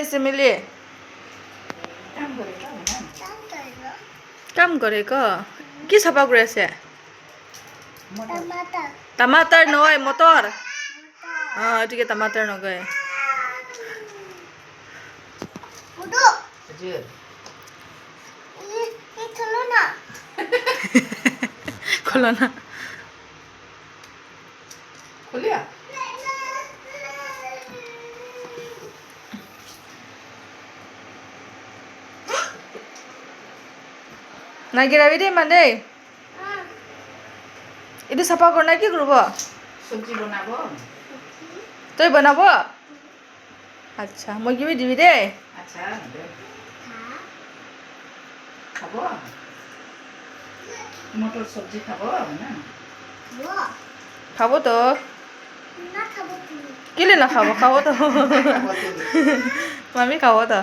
আছে মিলি কাম কৰে ক কি চাফা কৰি আছে टमाटर নহয় মটৰ ঠিক আছে टमाटर নগয় খোলো না খুলিয়া নাগিৰাবি দেই ইমান দেই এইটো চাফা কৰ নাই কি কৰিব চব্জি বনাব তই বনাব আচ্ছা মই কিবি দিবি দেই আচ্ছা খাব মটর সবজি খাব না খাব তো কেলে নাখাব খাব তো মামি খাব তো